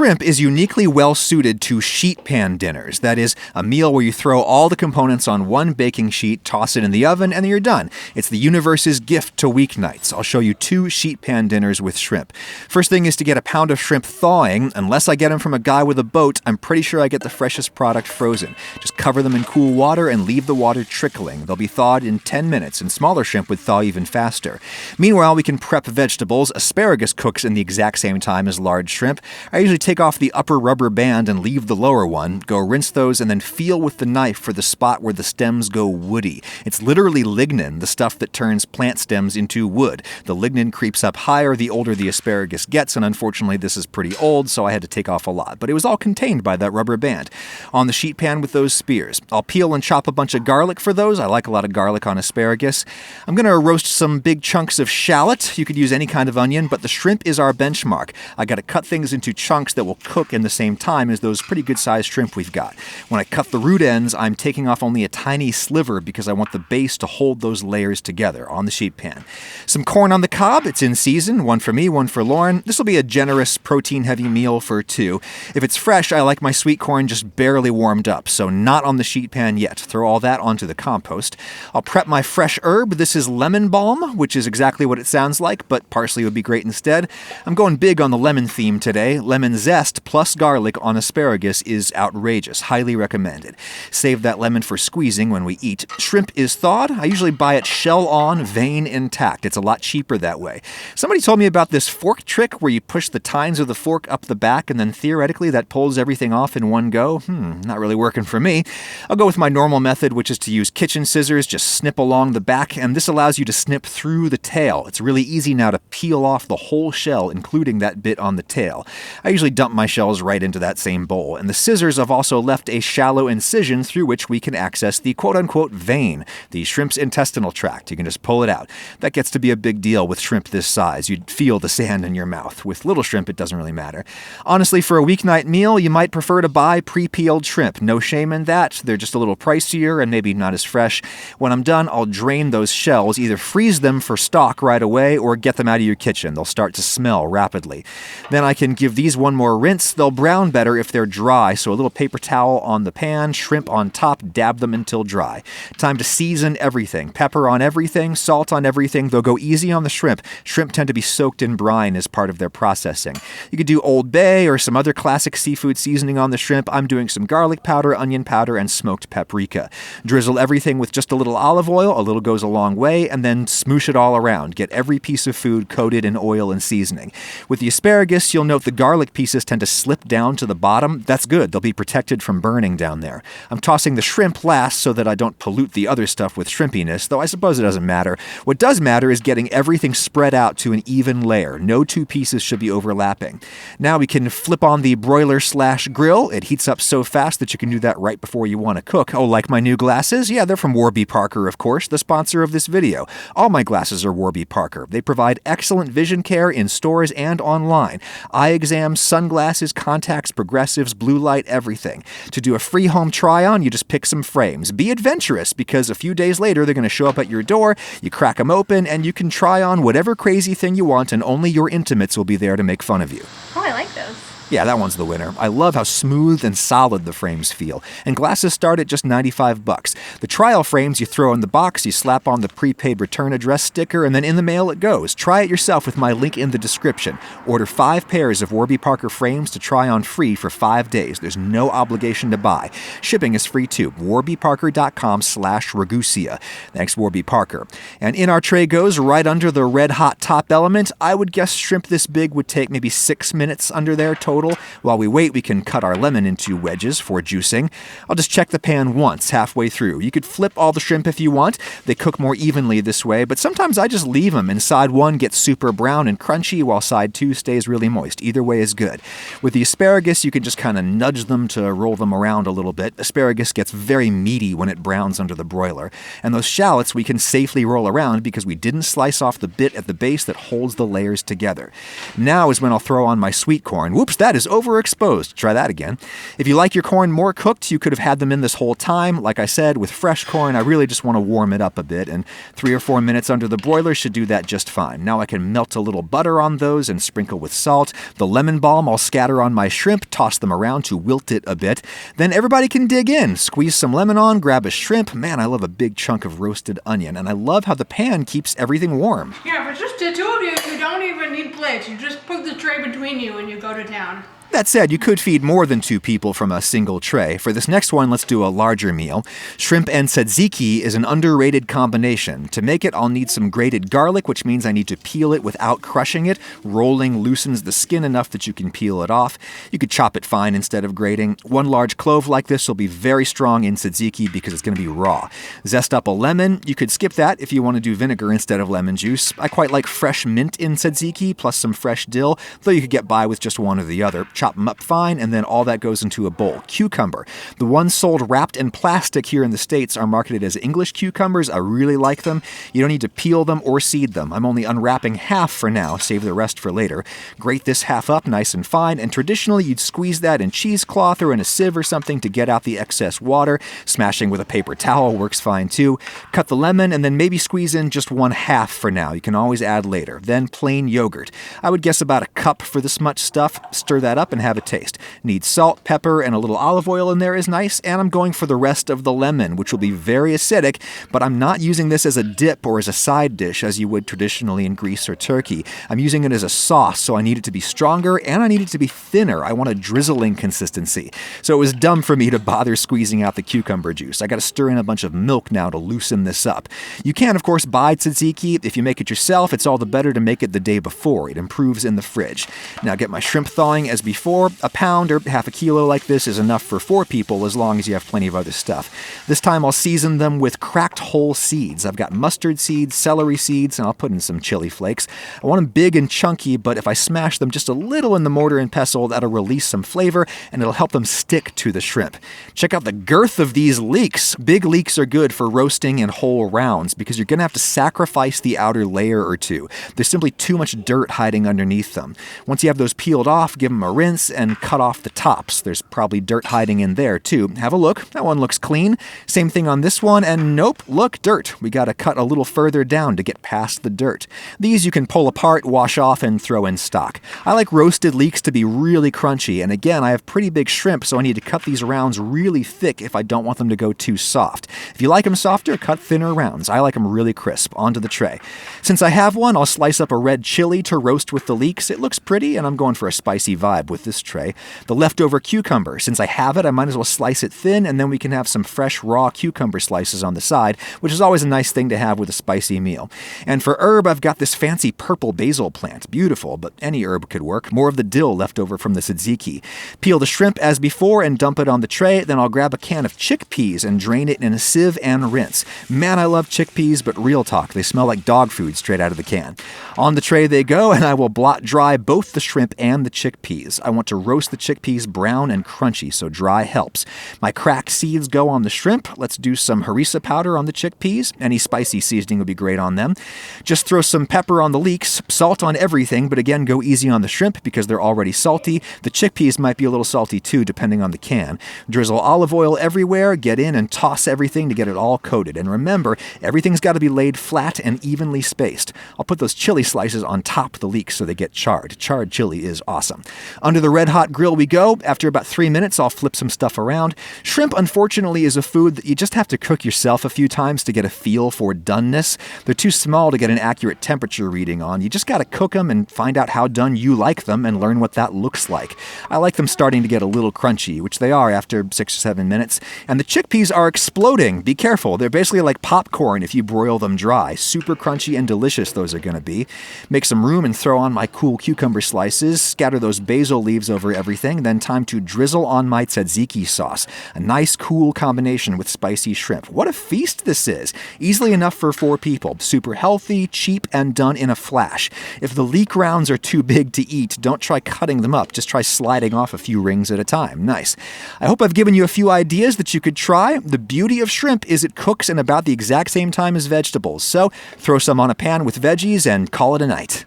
Shrimp is uniquely well suited to sheet pan dinners. That is, a meal where you throw all the components on one baking sheet, toss it in the oven, and then you're done. It's the universe's gift to weeknights. I'll show you 2 sheet pan dinners with shrimp. First thing is to get a pound of shrimp thawing. Unless I get them from a guy with a boat, I'm pretty sure I get the freshest product frozen. Just cover them in cool water and leave the water trickling. They'll be thawed in 10 minutes, and smaller shrimp would thaw even faster. Meanwhile, we can prep vegetables. Asparagus cooks in the exact same time as large shrimp. I usually take off the upper rubber band and leave the lower one. Go rinse those and then feel with the knife for the spot where the stems go woody. It's literally lignin, the stuff that turns plant stems into wood. The lignin creeps up higher the older the asparagus gets, and unfortunately this is pretty old, so I had to take off a lot. But it was all contained by that rubber band. On the sheet pan with those spears. I'll peel and chop a bunch of garlic for those. I like a lot of garlic on asparagus. I'm going to roast some big chunks of shallot. You could use any kind of onion, but the shrimp is our benchmark. I got to cut things into chunks that will cook in the same time as those pretty good-sized shrimp we've got. When I cut the root ends, I'm taking off only a tiny sliver because I want the base to hold those layers together on the sheet pan. Some corn on the cob. It's in season. One for me, one for Lauren. This will be a generous, protein-heavy meal for 2. If it's fresh, I like my sweet corn just barely warmed up, so not on the sheet pan yet. Throw all that onto the compost. I'll prep my fresh herb. This is lemon balm, which is exactly what it sounds like, but parsley would be great instead. I'm going big on the lemon theme today. Lemon zest plus garlic on asparagus is outrageous. Highly recommended. Save that lemon for squeezing when we eat. Shrimp is thawed. I usually buy it shell on, vein intact. It's a lot cheaper that way. Somebody told me about this fork trick where you push the tines of the fork up the back and then theoretically that pulls everything off in one go. Not really working for me. I'll go with my normal method, which is to use kitchen scissors. Just snip along the back, and this allows you to snip through the tail. It's really easy now to peel off the whole shell, including that bit on the tail. I usually dump my shells right into that same bowl, and the scissors have also left a shallow incision through which we can access the quote-unquote vein, the shrimp's intestinal tract. You can just pull it out. That gets to be a big deal with shrimp this size. You'd feel the sand in your mouth. With little shrimp, it doesn't really matter. Honestly, for a weeknight meal, you might prefer to buy pre-peeled shrimp. No shame in that. They're just a little pricier and maybe not as fresh. When I'm done, I'll drain those shells, either freeze them for stock right away or get them out of your kitchen. They'll start to smell rapidly. Then I can give these one more rinse. They'll brown better if they're dry, so a little paper towel on the pan, shrimp on top, dab them until dry. Time to season everything. Pepper on everything, salt on everything. They'll go easy on the shrimp. Shrimp tend to be soaked in brine as part of their processing. You could do Old Bay or some other classic seafood seasoning on the shrimp. I'm doing some garlic powder, onion powder, and smoked paprika. Drizzle everything with just a little olive oil. A little goes a long way, and then smoosh it all around. Get every piece of food coated in oil and seasoning. With the asparagus, you'll note the garlic pieces tend to slip down to the bottom. That's good. They'll be protected from burning down there. I'm tossing the shrimp last so that I don't pollute the other stuff with shrimpiness, though I suppose it doesn't matter. What does matter is getting everything spread out to an even layer. No 2 pieces should be overlapping. Now we can flip on the broiler/grill. It heats up so fast that you can do that right before you want to cook. Oh, like my new glasses? Yeah, they're from Warby Parker, of course, the sponsor of this video. All my glasses are Warby Parker. They provide excellent vision care in stores and online. Eye exams, sunglasses, contacts, progressives, blue light, everything. To do a free home try-on, you just pick some frames. Be adventurous, because a few days later they're going to show up at your door, you crack them open, and you can try on whatever crazy thing you want, and only your intimates will be there to make fun of you. Oh, I like those. Yeah, that one's the winner. I love how smooth and solid the frames feel. And glasses start at just $95. The trial frames you throw in the box, you slap on the prepaid return address sticker, and then in the mail it goes. Try it yourself with my link in the description. Order 5 pairs of Warby Parker frames to try on free for 5 days. There's no obligation to buy. Shipping is free too. warbyparker.com/Ragusia. Thanks, Warby Parker. And in our tray goes, right under the red hot top element. I would guess shrimp this big would take maybe 6 minutes under there total. While we wait, we can cut our lemon into wedges for juicing. I'll just check the pan once halfway through. You could flip all the shrimp if you want. They cook more evenly this way, but sometimes I just leave them and side 1 gets super brown and crunchy while side 2 stays really moist. Either way is good. With the asparagus, you can just kind of nudge them to roll them around a little bit. Asparagus gets very meaty when it browns under the broiler. And those shallots we can safely roll around because we didn't slice off the bit at the base that holds the layers together. Now is when I'll throw on my sweet corn. Whoops, that that is overexposed. Try that again. If you like your corn more cooked, you could have had them in this whole time. Like I said, with fresh corn, I really just want to warm it up a bit, and 3 or 4 minutes under the broiler should do that just fine. Now I can melt a little butter on those and sprinkle with salt. The lemon balm I'll scatter on my shrimp, toss them around to wilt it a bit. Then everybody can dig in. Squeeze some lemon on, grab a shrimp. Man, I love a big chunk of roasted onion, and I love how the pan keeps everything warm. Yeah, if it's just the two of you, you don't even need plates. You just put the tray between you and you go to town. That said, you could feed more than 2 people from a single tray. For this next one, let's do a larger meal. Shrimp and tzatziki is an underrated combination. To make it, I'll need some grated garlic, which means I need to peel it without crushing it. Rolling loosens the skin enough that you can peel it off. You could chop it fine instead of grating. 1 large clove like this will be very strong in tzatziki because it's going to be raw. Zest up a lemon. You could skip that if you want to do vinegar instead of lemon juice. I quite like fresh mint in tzatziki, plus some fresh dill, though you could get by with just one or the other. Chop them up fine, and then all that goes into a bowl. Cucumber. The ones sold wrapped in plastic here in the States are marketed as English cucumbers. I really like them. You don't need to peel them or seed them. I'm only unwrapping half for now. Save the rest for later. Grate this half up nice and fine, and traditionally you'd squeeze that in cheesecloth or in a sieve or something to get out the excess water. Smashing with a paper towel works fine too. Cut the lemon and then maybe squeeze in just 1/2 for now. You can always add later. Then plain yogurt. I would guess about a cup for this much stuff. Stir that up and have a taste. Need salt, pepper, and a little olive oil in there is nice, and I'm going for the rest of the lemon, which will be very acidic, but I'm not using this as a dip or as a side dish as you would traditionally in Greece or Turkey. I'm using it as a sauce, so I need it to be stronger, and I need it to be thinner. I want a drizzling consistency. So it was dumb for me to bother squeezing out the cucumber juice. I gotta stir in a bunch of milk now to loosen this up. You can, of course, buy tzatziki. If you make it yourself, it's all the better to make it the day before. It improves in the fridge. Now get my shrimp thawing as before. A pound or half a kilo like this is enough for 4 people as long as you have plenty of other stuff. This time I'll season them with cracked whole seeds. I've got mustard seeds, celery seeds, and I'll put in some chili flakes. I want them big and chunky, but if I smash them just a little in the mortar and pestle, that'll release some flavor and it'll help them stick to the shrimp. Check out the girth of these leeks. Big leeks are good for roasting in whole rounds because you're going to have to sacrifice the outer layer or two. There's simply too much dirt hiding underneath them. Once you have those peeled off, give them a rinse and cut off the tops. There's probably dirt hiding in there too. Have a look. That one looks clean. Same thing on this one, and nope, look, dirt. We gotta cut a little further down to get past the dirt. These you can pull apart, wash off, and throw in stock. I like roasted leeks to be really crunchy, and again, I have pretty big shrimp, so I need to cut these rounds really thick if I don't want them to go too soft. If you like them softer, cut thinner rounds. I like them really crisp. Onto the tray. Since I have one, I'll slice up a red chili to roast with the leeks. It looks pretty, and I'm going for a spicy vibe with this tray. The leftover cucumber. Since I have it, I might as well slice it thin, and then we can have some fresh raw cucumber slices on the side, which is always a nice thing to have with a spicy meal. And for herb, I've got this fancy purple basil plant. Beautiful, but any herb could work. More of the dill left over from the tzatziki. Peel the shrimp as before and dump it on the tray. Then I'll grab a can of chickpeas and drain it in a sieve and rinse. Man, I love chickpeas, but real talk, they smell like dog food straight out of the can. On the tray they go, and I will blot dry both the shrimp and the chickpeas. I want to roast the chickpeas brown and crunchy, so dry helps. My cracked seeds go on the shrimp. Let's do some harissa powder on the chickpeas. Any spicy seasoning would be great on them. Just throw some pepper on the leeks, salt on everything, but again, go easy on the shrimp because they're already salty. The chickpeas might be a little salty too, depending on the can. Drizzle olive oil everywhere, get in and toss everything to get it all coated. And remember, everything's got to be laid flat and evenly spaced. I'll put those chili slices on top of the leeks so they get charred. Charred chili is awesome. Under the red hot grill we go. After about 3 minutes, I'll flip some stuff around. Shrimp, unfortunately, is a food that you just have to cook yourself a few times to get a feel for doneness. They're too small to get an accurate temperature reading on. You just got to cook them and find out how done you like them and learn what that looks like. I like them starting to get a little crunchy, which they are after 6 or 7 minutes. And the chickpeas are exploding. Be careful. They're basically like popcorn if you broil them dry. Super crunchy and delicious those are going to be. Make some room and throw on my cool cucumber slices. Scatter those basil leaves over everything. Then time to drizzle on my tzatziki sauce. A nice cool combination with spicy shrimp. What a feast this is. Easily enough for 4 people. Super healthy, cheap, and done in a flash. If the leek rounds are too big to eat, don't try cutting them up. Just try sliding off a few rings at a time. Nice. I hope I've given you a few ideas that you could try. The beauty of shrimp is it cooks in about the exact same time as vegetables. So throw some on a pan with veggies and call it a night.